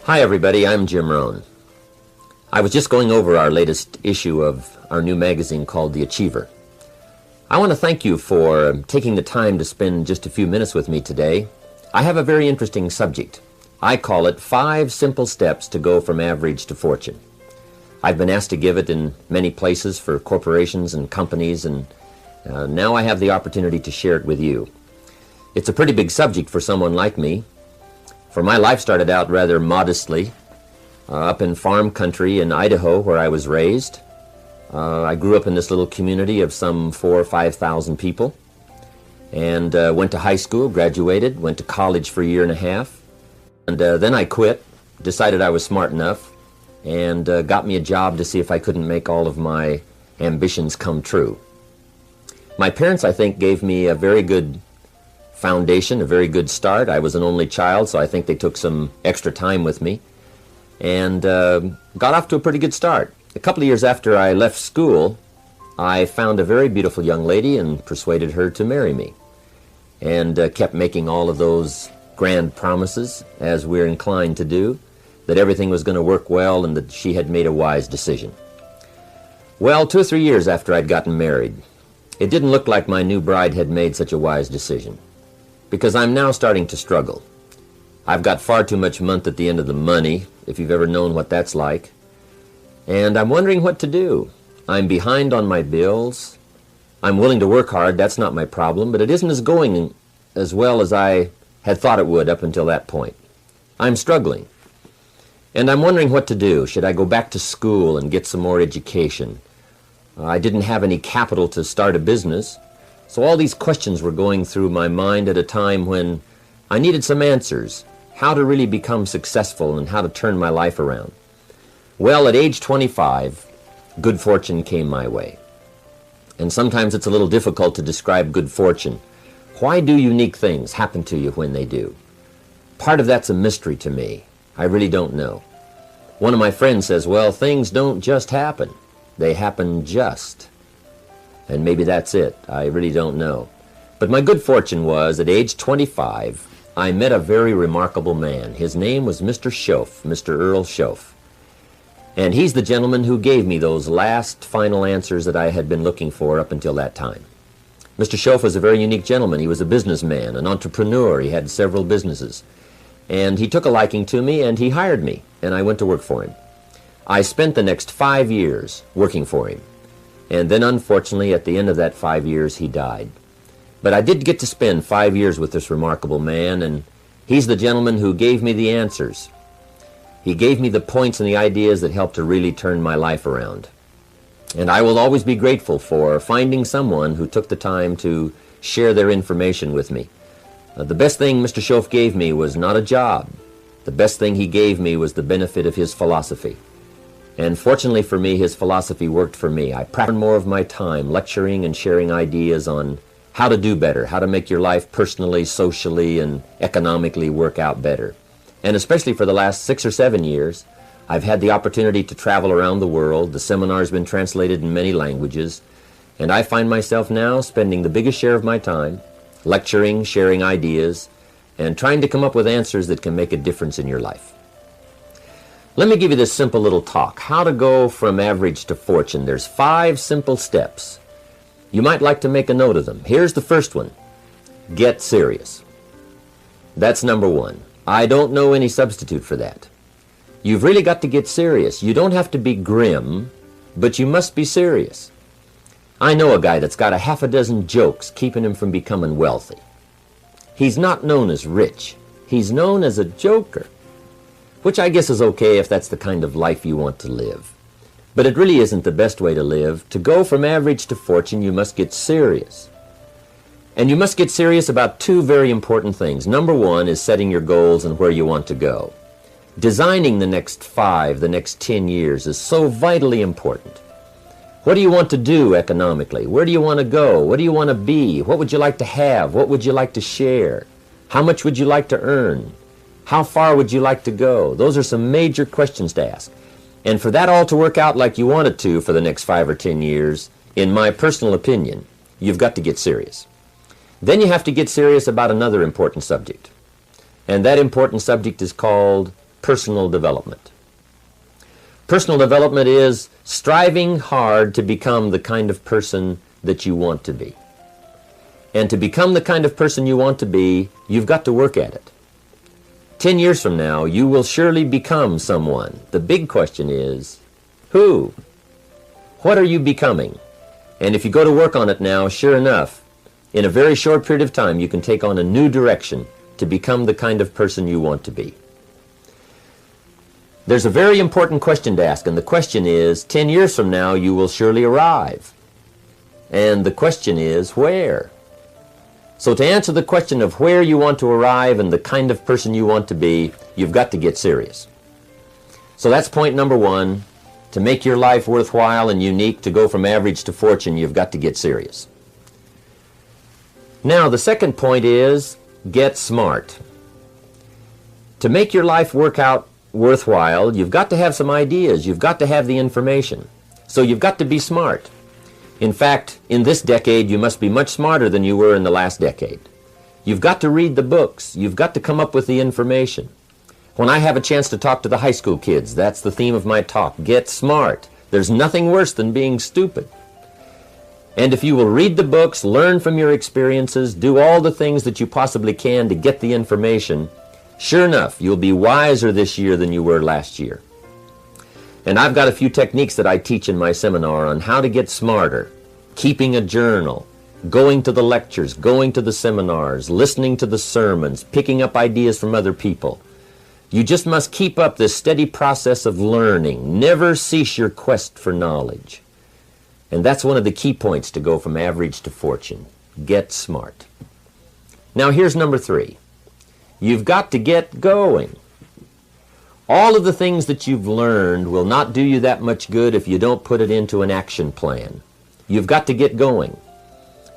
Hi everybody, I'm Jim Rohn. I was just going over our latest issue of our new magazine called The Achiever. I want to thank you for taking the time to spend just a few minutes with me today. I have a very interesting subject. I call it 5 Simple Steps to Go from Average to Fortune. I've been asked to give it in many places for corporations and companies, and now I have the opportunity to share it with you. It's a pretty big subject for someone like me. For my life started out rather modestly, up in farm country in Idaho where I was raised. I grew up in this little community of some 4,000 or 5,000 people, and went to high school, graduated, went to college for a year and a half, and then I quit, decided I was smart enough, and got me a job to see if I couldn't make all of my ambitions come true. My parents, I think, gave me a very good foundation, a very good start. I was an only child, so I think they took some extra time with me and got off to a pretty good start. A couple of years after I left school, I found a very beautiful young lady and persuaded her to marry me, and kept making all of those grand promises, as we're inclined to do, that everything was going to work well and that she had made a wise decision. Well, 2 or 3 years after I'd gotten married, it didn't look like my new bride had made such a wise decision, because I'm now starting to struggle. I've got far too much month at the end of the money, if you've ever known what that's like, and I'm wondering what to do. I'm behind on my bills. I'm willing to work hard, that's not my problem, but it isn't going as well as I had thought it would up until that point. I'm struggling, and I'm wondering what to do. Should I go back to school and get some more education? I didn't have any capital to start a business, so all these questions were going through my mind at a time when I needed some answers, how to really become successful and how to turn my life around. Well, at age 25, good fortune came my way. And sometimes it's a little difficult to describe good fortune. Why do unique things happen to you when they do? Part of that's a mystery to me. I really don't know. One of my friends says, well, things don't just happen. They happen just. And maybe that's it. I really don't know. But my good fortune was, at age 25, I met a very remarkable man. His name was Mr. Schoaf, Mr. Earl Schoaf. And he's the gentleman who gave me those last final answers that I had been looking for up until that time. Mr. Schoaf was a very unique gentleman. He was a businessman, an entrepreneur. He had several businesses. And he took a liking to me, and he hired me, and I went to work for him. I spent the next 5 years working for him. And then, unfortunately, at the end of that 5 years, he died. But I did get to spend 5 years with this remarkable man, and he's the gentleman who gave me the answers. He gave me the points and the ideas that helped to really turn my life around. And I will always be grateful for finding someone who took the time to share their information with me. The best thing Mr. Schoaf gave me was not a job. The best thing he gave me was the benefit of his philosophy. And fortunately for me, his philosophy worked for me. I practiced more of my time lecturing and sharing ideas on how to do better, how to make your life personally, socially, and economically work out better. And especially for the last 6 or 7 years, I've had the opportunity to travel around the world. The seminar's been translated in many languages, and I find myself now spending the biggest share of my time lecturing, sharing ideas, and trying to come up with answers that can make a difference in your life. Let me give you this simple little talk, how to go from average to fortune. There's 5 simple steps. You might like to make a note of them. Here's the first one. Get serious. That's number 1. I don't know any substitute for that. You've really got to get serious. You don't have to be grim, but you must be serious. I know a guy that's got a half a dozen jokes keeping him from becoming wealthy. He's not known as rich. He's known as a joker, which I guess is okay if that's the kind of life you want to live. But it really isn't the best way to live. To go from average to fortune, you must get serious. And you must get serious about 2 very important things. Number 1 is setting your goals and where you want to go. Designing the next 5, the next 10 years is so vitally important. What do you want to do economically? Where do you want to go? What do you want to be? What would you like to have? What would you like to share? How much would you like to earn? How far would you like to go? Those are some major questions to ask. And for that all to work out like you want it to for the next 5 or 10 years, in my personal opinion, you've got to get serious. Then you have to get serious about another important subject. And that important subject is called personal development. Personal development is striving hard to become the kind of person that you want to be. And to become the kind of person you want to be, you've got to work at it. 10 years from now, you will surely become someone. The big question is, who? What are you becoming? And if you go to work on it now, sure enough, in a very short period of time, you can take on a new direction to become the kind of person you want to be. There's a very important question to ask, and the question is, 10 years from now, you will surely arrive. And the question is, where? So to answer the question of where you want to arrive and the kind of person you want to be, you've got to get serious. So that's point number one. To make your life worthwhile and unique, to go from average to fortune, you've got to get serious. Now, the second point is, get smart. To make your life work out worthwhile, you've got to have some ideas. You've got to have the information. So you've got to be smart. In fact, in this decade, you must be much smarter than you were in the last decade. You've got to read the books. You've got to come up with the information. When I have a chance to talk to the high school kids, that's the theme of my talk. Get smart. There's nothing worse than being stupid. And if you will read the books, learn from your experiences, do all the things that you possibly can to get the information, sure enough, you'll be wiser this year than you were last year. And I've got a few techniques that I teach in my seminar on how to get smarter, keeping a journal, going to the lectures, going to the seminars, listening to the sermons, picking up ideas from other people. You just must keep up this steady process of learning. Never cease your quest for knowledge. And that's one of the key points to go from average to fortune. Get smart. Now here's number 3. You've got to get going. All of the things that you've learned will not do you that much good if you don't put it into an action plan. You've got to get going.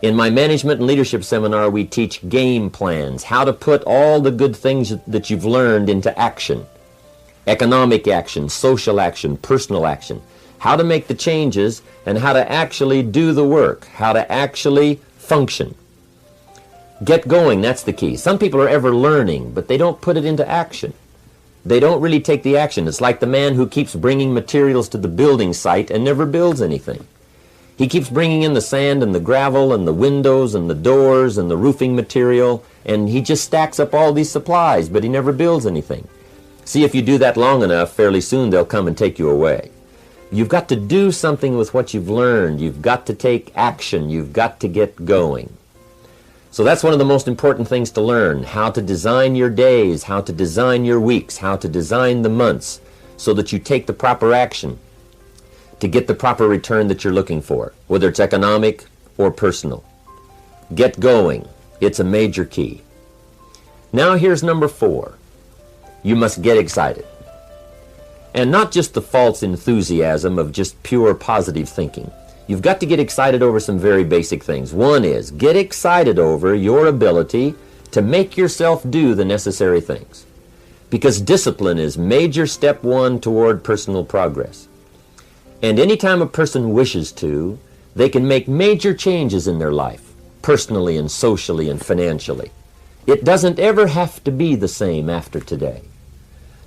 In my management and leadership seminar, we teach game plans, how to put all the good things that you've learned into action. Economic action, social action, personal action. How to make the changes and how to actually do the work, how to actually function. Get going, that's the key. Some people are ever learning, but they don't put it into action. They don't really take the action. It's like the man who keeps bringing materials to the building site and never builds anything. He keeps bringing in the sand and the gravel and the windows and the doors and the roofing material, and he just stacks up all these supplies, but he never builds anything. See, if you do that long enough, fairly soon they'll come and take you away. You've got to do something with what you've learned. You've got to take action. You've got to get going. So that's one of the most important things to learn, how to design your days, how to design your weeks, how to design the months, so that you take the proper action to get the proper return that you're looking for, whether it's economic or personal. Get going. It's a major key. Now here's number 4. You must get excited. And not just the false enthusiasm of just pure positive thinking. You've got to get excited over some very basic things. One is, get excited over your ability to make yourself do the necessary things. Because discipline is major step 1 toward personal progress. And anytime a person wishes to, they can make major changes in their life, personally and socially and financially. It doesn't ever have to be the same after today.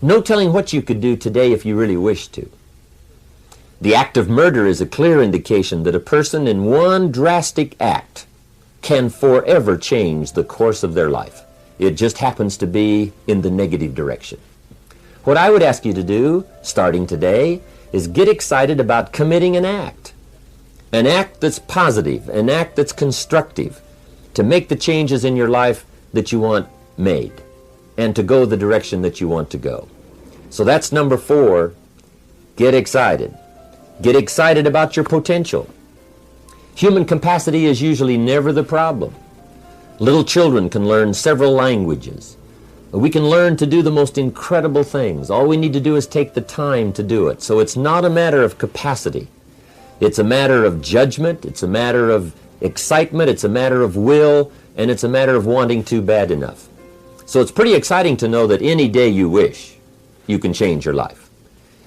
No telling what you could do today if you really wish to. The act of murder is a clear indication that a person in one drastic act can forever change the course of their life. It just happens to be in the negative direction. What I would ask you to do, starting today, is get excited about committing an act that's positive, an act that's constructive, to make the changes in your life that you want made, and to go the direction that you want to go. So that's number 4, get excited. Get excited about your potential. Human capacity is usually never the problem. Little children can learn several languages. We can learn to do the most incredible things. All we need to do is take the time to do it. So it's not a matter of capacity. It's a matter of judgment. It's a matter of excitement. It's a matter of will. And it's a matter of wanting to bad enough. So it's pretty exciting to know that any day you wish, you can change your life.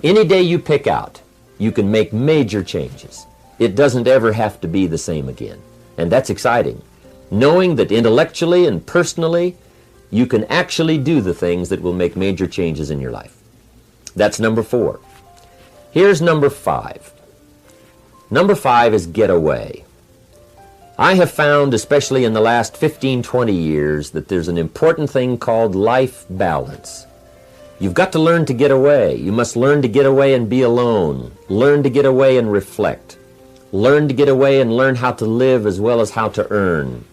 Any day you pick out, you can make major changes. It doesn't ever have to be the same again. And that's exciting. Knowing that intellectually and personally, you can actually do the things that will make major changes in your life. That's number 4. Here's number 5. Number 5 is get away. I have found, especially in the last 15, 20 years, that there's an important thing called life balance. You've got to learn to get away. You must learn to get away and be alone. Learn to get away and reflect. Learn to get away and learn how to live as well as how to earn.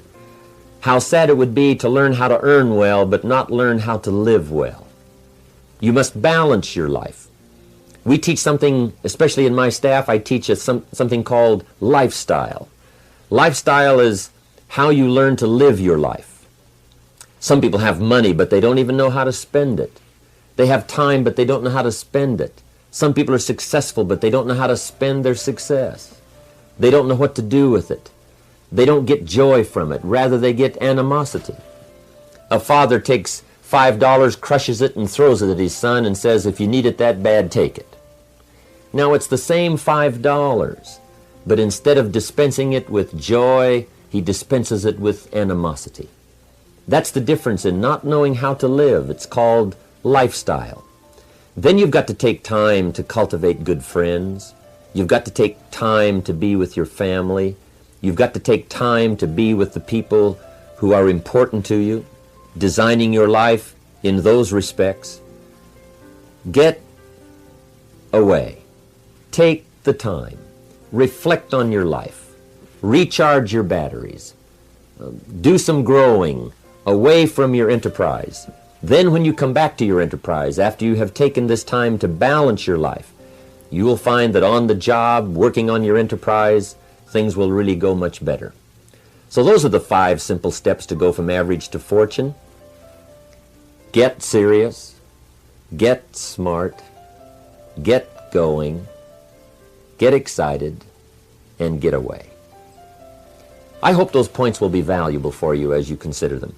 How sad it would be to learn how to earn well but not learn how to live well. You must balance your life. We teach something, especially in my staff, I teach something called lifestyle. Lifestyle is how you learn to live your life. Some people have money, but they don't even know how to spend it. They have time, but they don't know how to spend it. Some people are successful, but they don't know how to spend their success. They don't know what to do with it. They don't get joy from it. Rather, they get animosity. A father takes $5, crushes it, and throws it at his son and says, if you need it that bad, take it. Now, it's the same $5, but instead of dispensing it with joy, he dispenses it with animosity. That's the difference in not knowing how to live. It's called lifestyle. Then you've got to take time to cultivate good friends. You've got to take time to be with your family. You've got to take time to be with the people who are important to you, designing your life in those respects. Get away. Take the time. Reflect on your life. Recharge your batteries. Do some growing away from your enterprise. Then when you come back to your enterprise, after you have taken this time to balance your life, you will find that on the job, working on your enterprise, things will really go much better. So those are the 5 simple steps to go from average to fortune. Get serious, get smart, get going, get excited, and get away. I hope those points will be valuable for you as you consider them.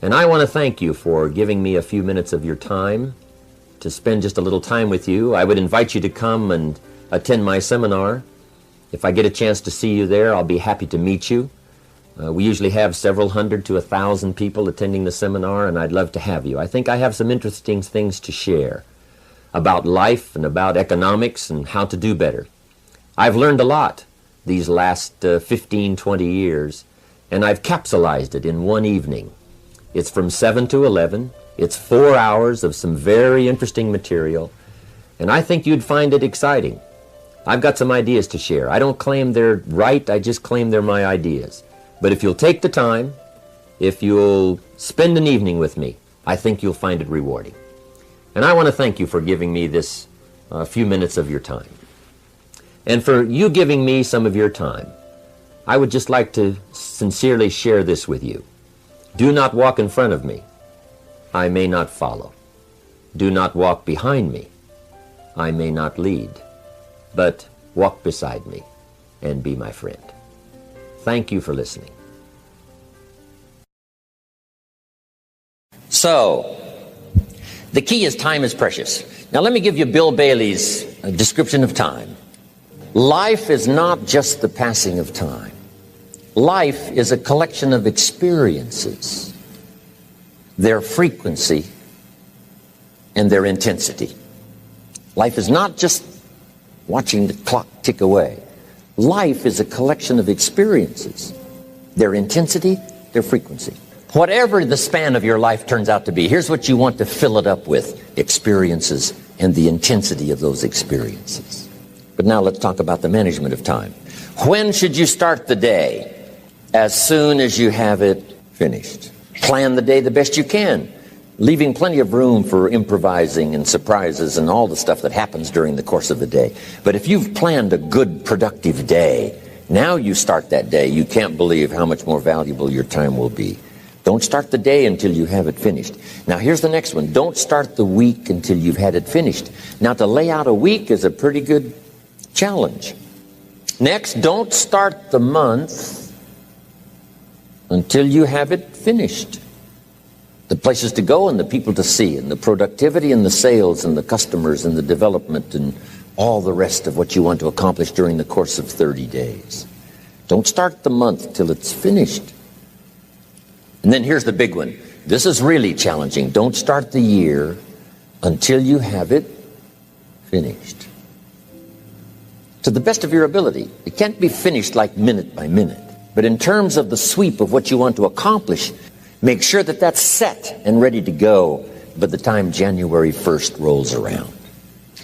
And I want to thank you for giving me a few minutes of your time to spend just a little time with you. I would invite you to come and attend my seminar. If I get a chance to see you there, I'll be happy to meet you. We usually have several hundred to 1,000 people attending the seminar, and I'd love to have you. I think I have some interesting things to share about life and about economics and how to do better. I've learned a lot these last 15, 20 years, and I've capsulized it in one evening. It's from 7 to 11. It's 4 hours of some very interesting material, and I think you'd find it exciting. I've got some ideas to share. I don't claim they're right, I just claim they're my ideas. But if you'll take the time, if you'll spend an evening with me, I think you'll find it rewarding. And I want to thank you for giving me this few minutes of your time. And for you giving me some of your time, I would just like to sincerely share this with you. Do not walk in front of me. I may not follow. Do not walk behind me. I may not lead. But walk beside me and be my friend. Thank you for listening. So, the key is time is precious. Now let me give you Bill Bailey's description of time. Life is not just the passing of time. Life is a collection of experiences, their frequency, and their intensity. Life is not just watching the clock tick away. Life is a collection of experiences, their intensity, their frequency. Whatever the span of your life turns out to be, here's what you want to fill it up with: experiences and the intensity of those experiences. But now let's talk about the management of time. When should you start the day? As soon as you have it finished. Plan the day the best you can, leaving plenty of room for improvising and surprises and all the stuff that happens during the course of the day. But if you've planned a good, productive day, now you start that day, you can't believe how much more valuable your time will be. Don't start the day until you have it finished. Now here's the next one. Don't start the week until you've had it finished. Now to lay out a week is a pretty good challenge. Next, don't start the month until you have it finished. The places to go and the people to see and the productivity and the sales and the customers and the development and all the rest of what you want to accomplish during the course of 30 days. Don't start the month till it's finished. And then here's the big one. This is really challenging. Don't start the year until you have it finished. To the best of your ability. It can't be finished like minute by minute. But in terms of the sweep of what you want to accomplish, make sure that that's set and ready to go by the time January 1st rolls around.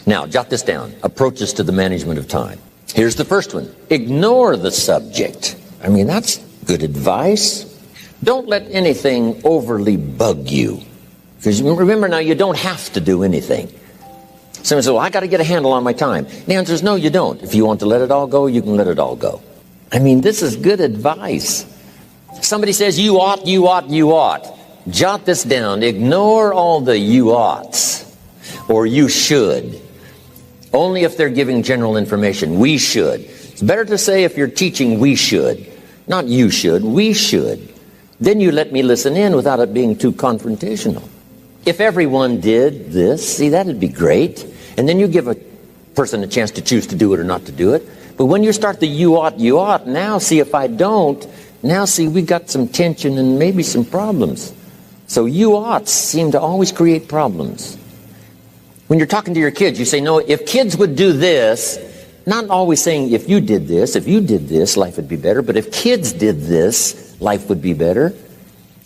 Now, jot this down. Approaches to the management of time. Here's the first one. Ignore the subject. I mean, that's good advice. Don't let anything overly bug you. Because remember now, you don't have to do anything. Someone says, well, I got to get a handle on my time. The answer is no, you don't. If you want to let it all go, you can let it all go. I mean, this is good advice. Somebody says, you ought, you ought, you ought. Jot this down. Ignore all the you oughts or you should. Only if they're giving general information. We should. It's better to say if you're teaching, we should. Not you should, we should. Then you let me listen in without it being too confrontational. If everyone did this, see, that'd be great. And then you give a person a chance to choose to do it or not to do it. But when you start the you ought, now see if I don't, now see we got some tension and maybe some problems. So you oughts seem to always create problems. When you're talking to your kids, you say, no, if kids would do this, not always saying if you did this, life would be better. But if kids did this, life would be better.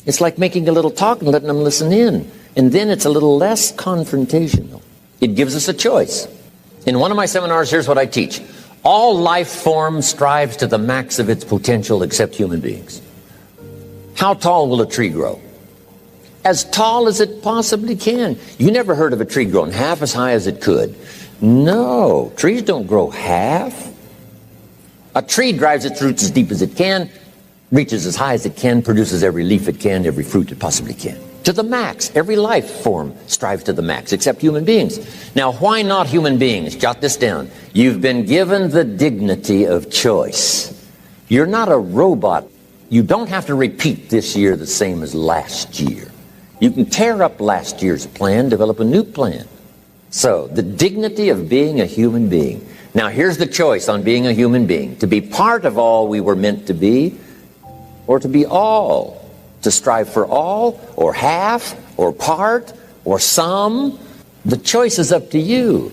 It's like making a little talk and letting them listen in. And then it's a little less confrontational. It gives us a choice. In one of my seminars, here's what I teach. All life form strives to the max of its potential except human beings. How tall will a tree grow? As tall as it possibly can. You never heard of a tree growing half as high as it could. No, trees don't grow half. A tree drives its roots as deep as it can, reaches as high as it can, produces every leaf it can, every fruit it possibly can. To the max. Every life form strives to the max, except human beings. Now, why not human beings? Jot this down. You've been given the dignity of choice. You're not a robot. You don't have to repeat this year the same as last year. You can tear up last year's plan, develop a new plan. So, the dignity of being a human being. Now, here's the choice on being a human being. To be part of all we were meant to be, or to be all. To strive for all, or half, or part, or some. The choice is up to you.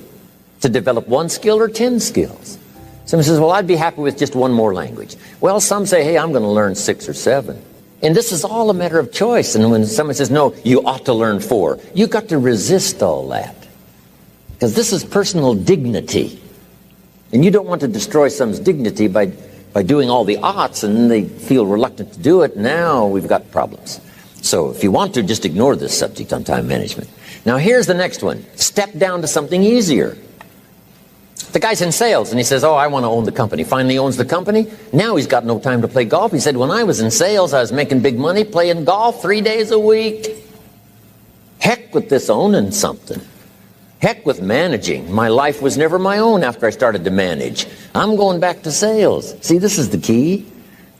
To develop one skill or 10 skills. Someone says, well, I'd be happy with just one more language. Well, some say, hey, I'm going to learn 6 or 7. And this is all a matter of choice. And when someone says, no, you ought to learn 4, you've got to resist all that. Because this is personal dignity. And you don't want to destroy someone's dignity by doing all the oughts, and then they feel reluctant to do it. Now we've got problems. So if you want to, just ignore this subject on time management. Now here's the next one. Step down to something easier. The guy's in sales, and he says, oh, I want to own the company. Finally owns the company. Now he's got no time to play golf. He said, when I was in sales, I was making big money playing golf 3 days a week. Heck with this owning something. Heck with managing. My life was never my own after I started to manage. I'm going back to sales. See, this is the key.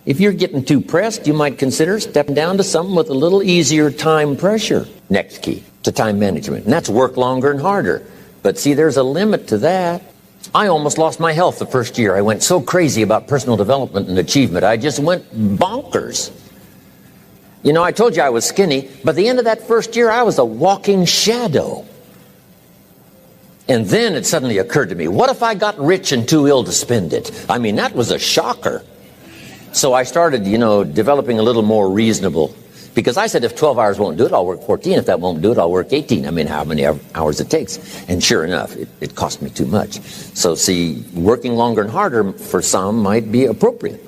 If you're getting too pressed, you might consider stepping down to something with a little easier time pressure. Next key to time management. And that's work longer and harder. But see, there's a limit to that. I almost lost my health the first year. I went so crazy about personal development and achievement. I just went bonkers. You know, I told you I was skinny. By the end of that first year, I was a walking shadow. And then it suddenly occurred to me, what if I got rich and too ill to spend it? I mean, that was a shocker. So I started, developing a little more reasonable. Because I said, if 12 hours won't do it, I'll work 14. If that won't do it, I'll work 18. I mean, how many hours it takes. And sure enough, it cost me too much. So see, working longer and harder for some might be appropriate.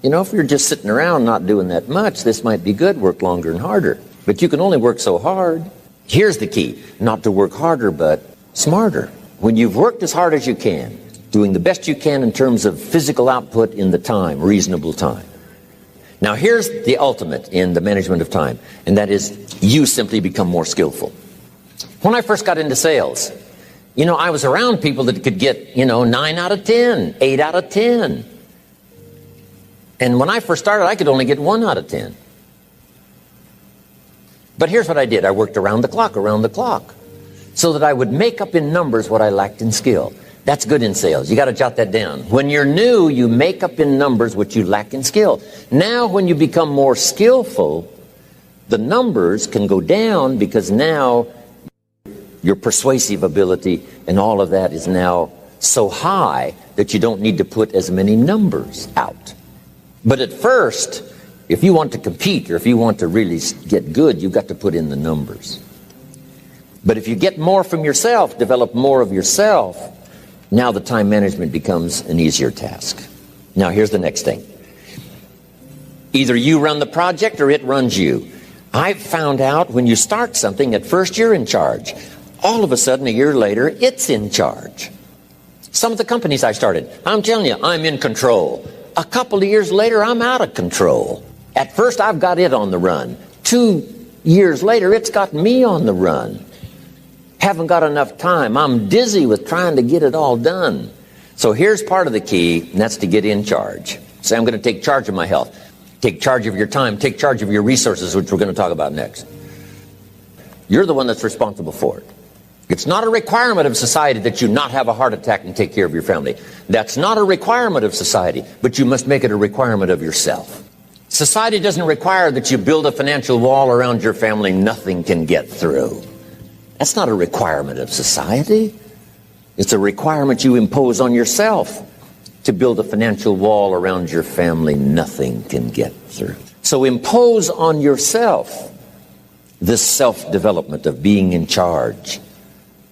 If you're just sitting around not doing that much, this might be good, work longer and harder. But you can only work so hard. Here's the key, not to work harder, but smarter. When you've worked as hard as you can, doing the best you can in terms of physical output in the time, reasonable time. Now here's the ultimate in the management of time, and that is you simply become more skillful. When I first got into sales, I was around people that could get, 9 out of 10, 8 out of 10. And when I first started, I could only get 1 out of 10. But here's what I did. I worked around the clock, so that I would make up in numbers what I lacked in skill. That's good in sales. You got to jot that down. When you're new, you make up in numbers what you lack in skill. Now, when you become more skillful, the numbers can go down because now your persuasive ability, and all of that is now so high that you don't need to put as many numbers out. But at first, if you want to compete or if you want to really get good, you've got to put in the numbers. But if you get more from yourself, develop more of yourself, now the time management becomes an easier task. Now here's the next thing. Either you run the project or it runs you. I've found out when you start something, at first you're in charge. All of a sudden, a year later, it's in charge. Some of the companies I started, I'm telling you, I'm in control. A couple of years later, I'm out of control. At first, I've got it on the run. 2 years later, it's got me on the run. Haven't got enough time. I'm dizzy with trying to get it all done. So here's part of the key, and that's to get in charge. Say, I'm going to take charge of my health. Take charge of your time. Take charge of your resources, which we're going to talk about next. You're the one that's responsible for it. It's not a requirement of society that you not have a heart attack and take care of your family. That's not a requirement of society, but you must make it a requirement of yourself. Society doesn't require that you build a financial wall around your family nothing can get through. That's not a requirement of society. It's a requirement you impose on yourself to build a financial wall around your family nothing can get through. So impose on yourself this self-development of being in charge,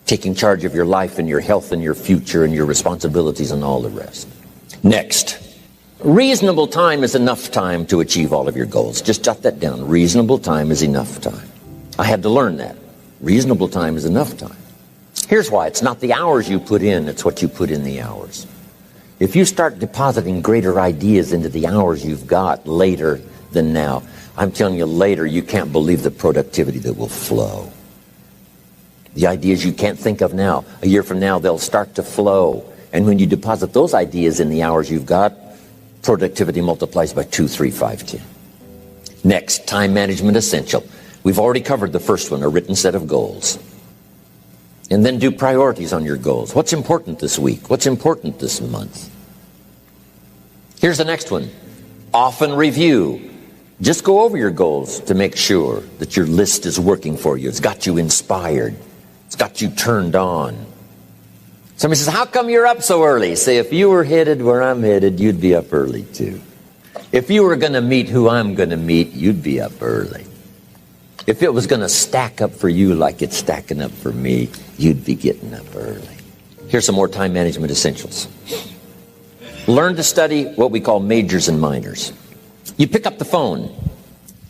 taking charge of your life and your health and your future and your responsibilities and all the rest. Next, reasonable time is enough time to achieve all of your goals. Just jot that down. Reasonable time is enough time. I had to learn that. Reasonable time is enough time. Here's why. It's not the hours you put in, it's what you put in the hours. If you start depositing greater ideas into the hours you've got later than now, I'm telling you, later you can't believe the productivity that will flow. The ideas you can't think of now, a year from now, they'll start to flow. And when you deposit those ideas in the hours you've got, productivity multiplies by 2, 3, 5, 10. Next, time management essential. We've already covered the first one, a written set of goals. And then do priorities on your goals. What's important this week? What's important this month? Here's the next one. Often review. Just go over your goals to make sure that your list is working for you. It's got you inspired. It's got you turned on. Somebody says, how come you're up so early? Say, if you were headed where I'm headed, you'd be up early too. If you were going to meet who I'm going to meet, you'd be up early. If it was going to stack up for you like it's stacking up for me, you'd be getting up early. Here's some more time management essentials. Learn to study what we call majors and minors. You pick up the phone.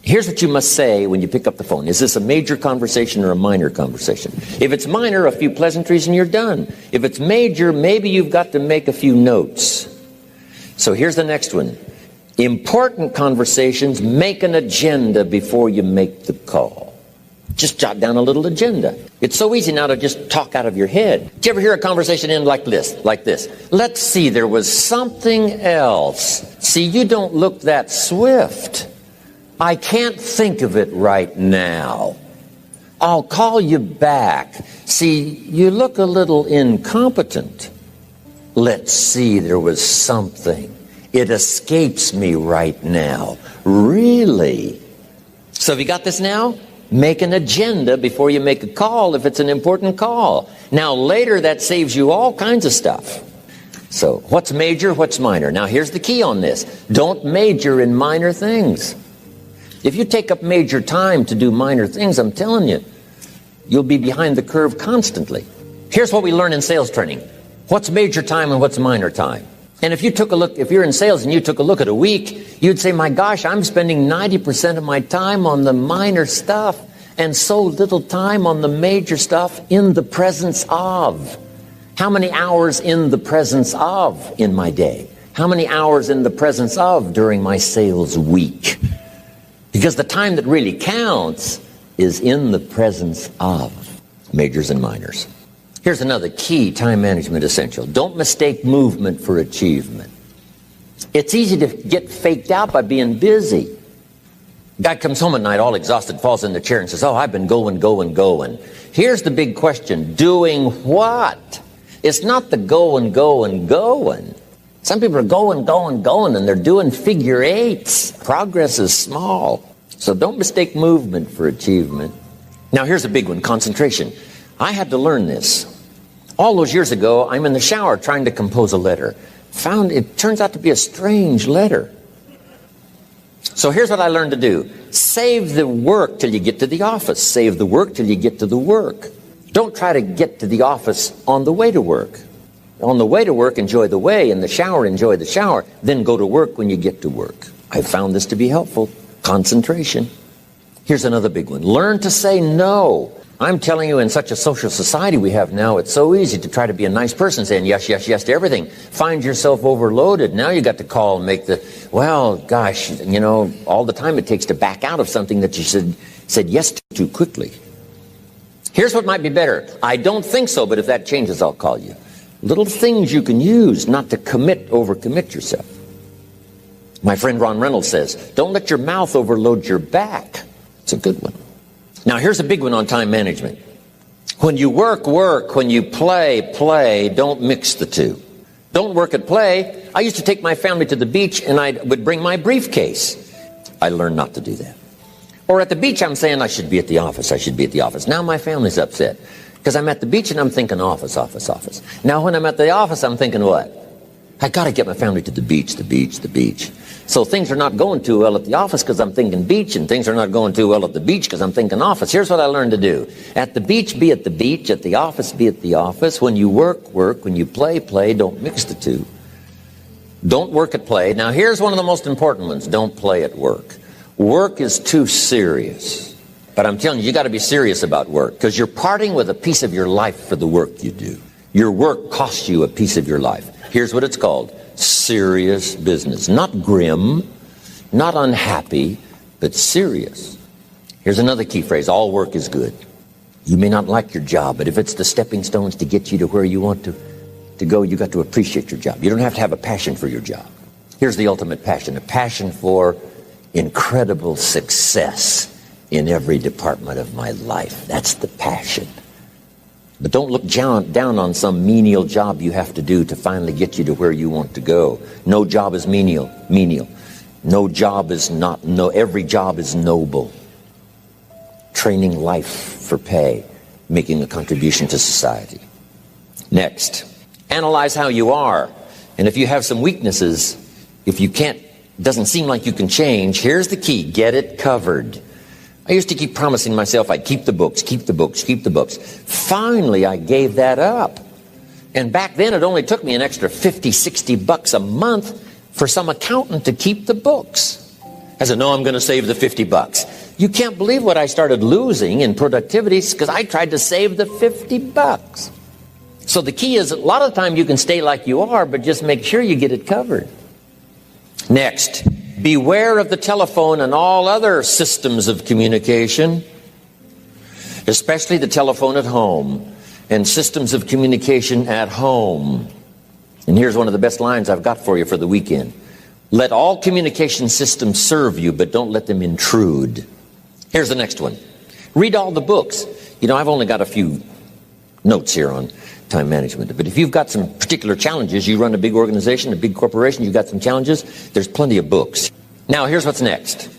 Here's what you must say when you pick up the phone. Is this a major conversation or a minor conversation? If it's minor, a few pleasantries and you're done. If it's major, maybe you've got to make a few notes. So here's the next one. Important conversations, make an agenda before you make the call. Just jot down a little agenda. It's so easy now to just talk out of your head. Did you ever hear a conversation end like this? Let's see, there was something else. See, you don't look that swift. I can't think of it right now. I'll call you back. See, you look a little incompetent. Let's see, there was something. It escapes me right now. Really? So have you got this now? Make an agenda before you make a call if it's an important call. Now later that saves you all kinds of stuff. So what's major, what's minor? Now here's the key on this. Don't major in minor things. If you take up major time to do minor things, I'm telling you, you'll be behind the curve constantly. Here's what we learn in sales training. What's major time and what's minor time? And if you took a look, if you're in sales and you took a look at a week, you'd say, my gosh, I'm spending 90% of my time on the minor stuff and so little time on the major stuff in the presence of. How many hours in the presence of in my day? How many hours in the presence of during my sales week? Because the time that really counts is in the presence of majors and minors. Here's another key time management essential. Don't mistake movement for achievement. It's easy to get faked out by being busy. Guy comes home at night all exhausted, falls in the chair and says, oh, I've been going. Here's the big question. Doing what? It's not the going. Some people are going, and they're doing figure eights. Progress is small. So don't mistake movement for achievement. Now here's a big one, concentration. I had to learn this. All those years ago, I'm in the shower trying to compose a letter. Found it turns out to be a strange letter. So here's what I learned to do. Save the work till you get to the office. Save the work till you get to the work. Don't try to get to the office on the way to work. On the way to work, enjoy the way. In the shower, enjoy the shower. Then go to work when you get to work. I found this to be helpful. Concentration. Here's another big one. Learn to say no. I'm telling you, in such a social society we have now, it's so easy to try to be a nice person, saying yes, yes, yes to everything. Find yourself overloaded. Now you got to call and make the, well, gosh, you know, all the time it takes to back out of something that you said yes to too quickly. Here's what might be better. I don't think so, but if that changes, I'll call you. Little things you can use not to overcommit yourself. My friend Ron Reynolds says, don't let your mouth overload your back. It's a good one. Now, here's a big one on time management. When you work, work. When you play, play. Don't mix the two. Don't work at play. I used to take my family to the beach and I would bring my briefcase. I learned not to do that. Or at the beach, I'm saying I should be at the office. I should be at the office. Now my family's upset because I'm at the beach and I'm thinking office, office, office. Now when I'm at the office, I'm thinking what? I got to get my family to the beach, the beach, the beach. So things are not going too well at the office because I'm thinking beach, and things are not going too well at the beach because I'm thinking office. Here's what I learned to do. At the beach, be at the beach. At the office, be at the office. When you work, work. When you play, play. Don't mix the two. Don't work at play. Now, here's one of the most important ones. Don't play at work. Work is too serious. But I'm telling you, you got to be serious about work because you're parting with a piece of your life for the work you do. Your work costs you a piece of your life. Here's what it's called. Serious business. Not grim, not unhappy, but serious. Here's another key phrase. All work is good. You may not like your job, but if it's the stepping stones to get you to where you want to go, you got to appreciate your job. You don't have to have a passion for your job. Here's the ultimate passion. A passion for incredible success in every department of my life. That's the passion. But don't look down on some menial job you have to do to finally get you to where you want to go. No job is menial. No job is not, every job is noble. Training life for pay, making a contribution to society. Next, analyze how you are. And if you have some weaknesses, if you doesn't seem like you can change, here's the key. Get it covered. I used to keep promising myself I'd keep the books, keep the books, keep the books. Finally, I gave that up. And back then, it only took me an extra $50, $60 a month for some accountant to keep the books. I said, no, I'm going to save the $50. You can't believe what I started losing in productivity because I tried to save the $50. So the key is a lot of the time you can stay like you are, but just make sure you get it covered. Next. Beware of the telephone and all other systems of communication, especially the telephone at home and systems of communication at home. And here's one of the best lines I've got for you for the weekend. Let all communication systems serve you, but don't let them intrude. Here's the next one. Read all the books. You know, I've only got a few notes here on time management. But if you've got some particular challenges, you run a big organization, a big corporation, you've got some challenges, there's plenty of books. Now, here's what's next.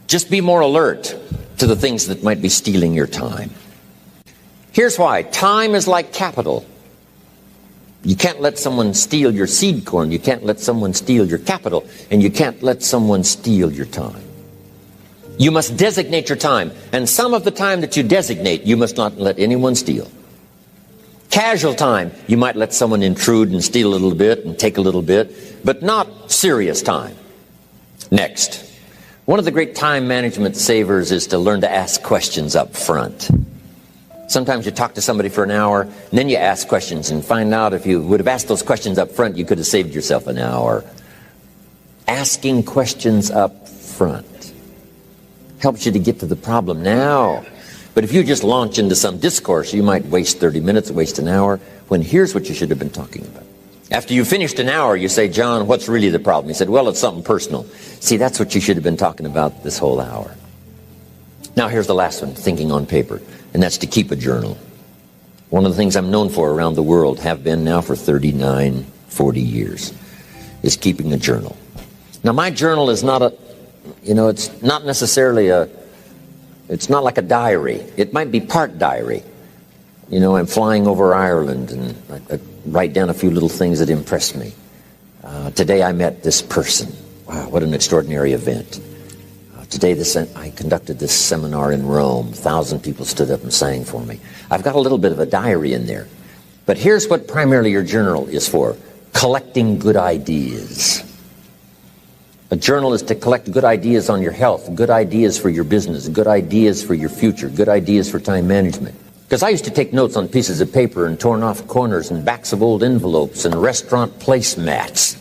Just be more alert to the things that might be stealing your time. Here's why. Time is like capital. You can't let someone steal your seed corn. You can't let someone steal your capital. And you can't let someone steal your time. You must designate your time. And some of the time that you designate, you must not let anyone steal. Casual time, you might let someone intrude and steal a little bit and take a little bit, but not serious time. Next, one of the great time management savers is to learn to ask questions up front. Sometimes you talk to somebody for an hour, and then you ask questions and find out if you would have asked those questions up front, you could have saved yourself an hour. Asking questions up front helps you to get to the problem now. But if you just launch into some discourse, you might waste 30 minutes, waste an hour, when here's what you should have been talking about. After you finished an hour, you say, John, what's really the problem? He said, well, it's something personal. See, that's what you should have been talking about this whole hour. Now, here's the last one, thinking on paper, and that's to keep a journal. One of the things I'm known for around the world, have been now for 39, 40 years, is keeping a journal. Now, my journal is not it's not necessarily it's not like a diary. It might be part diary. I'm flying over Ireland, and I write down a few little things that impress me. Today I met this person. Wow, what an extraordinary event. Today I conducted this seminar in Rome. 1,000 people stood up and sang for me. I've got a little bit of a diary in there. But here's what primarily your journal is for: collecting good ideas. A journal is to collect good ideas on your health, good ideas for your business, good ideas for your future, good ideas for time management. Because I used to take notes on pieces of paper and torn off corners and backs of old envelopes and restaurant placemats.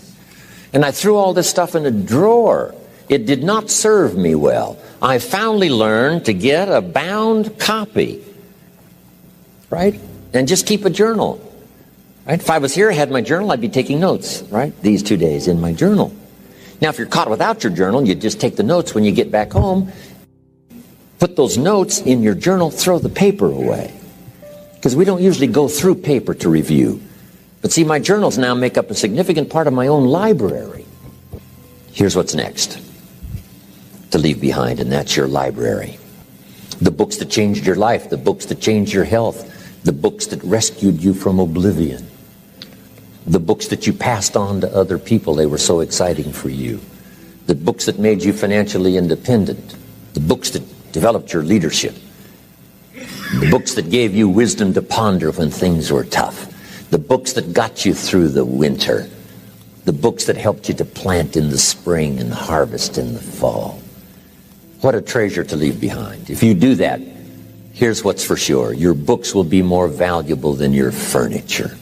And I threw all this stuff in a drawer. It did not serve me well. I finally learned to get a bound copy, right? And just keep a journal, right? If I was here, I had my journal, I'd be taking notes, right? These 2 days in my journal. Now, if you're caught without your journal, you just take the notes when you get back home, put those notes in your journal, throw the paper away. Because we don't usually go through paper to review. But see, my journals now make up a significant part of my own library. Here's what's next to leave behind, and that's your library. The books that changed your life, the books that changed your health, the books that rescued you from oblivion, the books that you passed on to other people, they were so exciting for you, the books that made you financially independent, the books that developed your leadership, the books that gave you wisdom to ponder when things were tough, the books that got you through the winter, the books that helped you to plant in the spring and harvest in the fall. What a treasure to leave behind. If you do that, here's what's for sure: your books will be more valuable than your furniture.